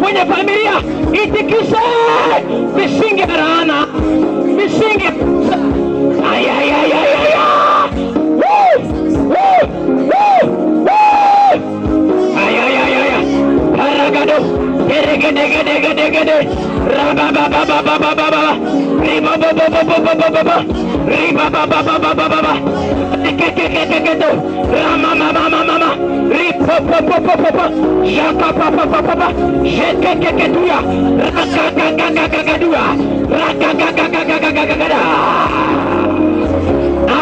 kwenye familia, itikise misingi ya laana, misingi ya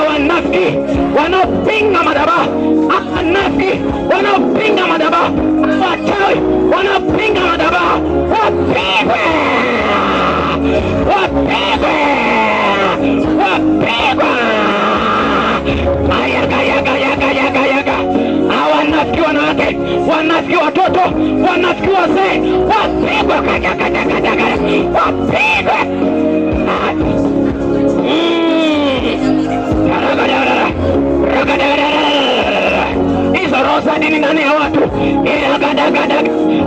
wanafiki wanaopinga madhabahu, wanafiki wanaopinga madhabahu, wachawi wanaopinga madhabahu, wapigwe, wapigwe, wapigwe. Ayaga. Wanafiki wanawake, wanafiki watoto, wanafiki wazee, wapigwe, wapigwe. Hizo roho za dini ndani ya watu,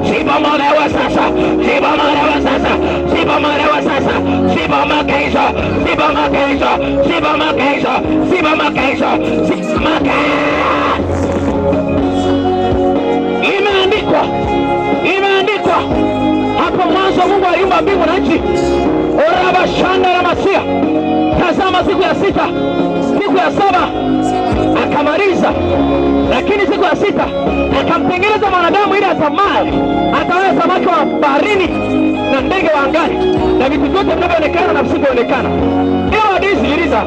sibomolewa sasa, sibomolewa sasa, sibomolewa sasa, sibomoke hizo, sibomoke hizo, sibomoke hizo, sibomoke hizo, sibomoke. Imeandikwa hapo mwanzo, Mungu aliumba mbingu na nchi. Oraba shanda la masia. Tazama siku ya sita, siku ya saba akamaliza, lakini siku ya sita akamtengeneza mwanadamu ili atamae, akawe samaki wa baharini na ndege wa angani na vitu vyote vinavyoonekana na visivyoonekana. Hiyo hadithi sikiliza.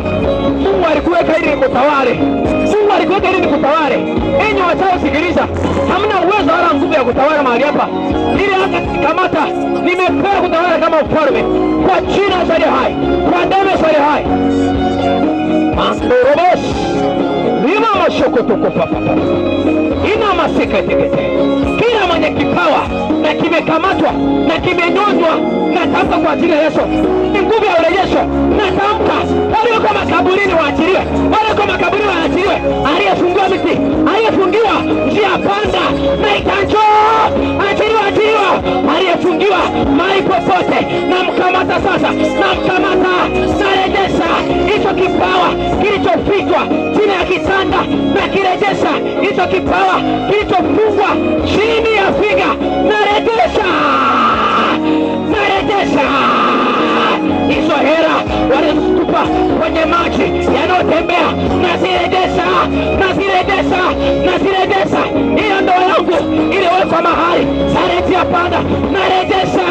Mungu alikuweka ili nikutawale. Mungu alikuweka ili nikutawale. Enyi wachao sikiliza. Hamna uwezo wala nguvu ya kutawala mahali hapa. Ili hata nikamata, nimepewa kutawala kama ufalme kwa jina la hai, kwa damu ya hai. Mantorobos lima mashokoto papa. Ina masekete. Kila mwenye kipawa na kimekamatwa na kimenyonywa, na tamka kwa ajili ya Yesu ni nguvu ya urejesho. Na tamka walioko makaburini waachiliwe, walioko makaburini waachiliwe, aliyefungiwa miti, aliyefungiwa njia panda na itanjoo, achiliwa, aliyefungiwa mahali popote, na mkamata sasa, na mkamata, narejesha hicho kipawa kilichofichwa chini ya kitanda, na kirejesha hicho kipawa kilichofungwa chini ya figa, narejesha hizo hera walizotupa kwenye maji yanayotembea, nazirejesha. Hiyo ndoa yangu iliwekwa mahali, narejesha panda, narejesha.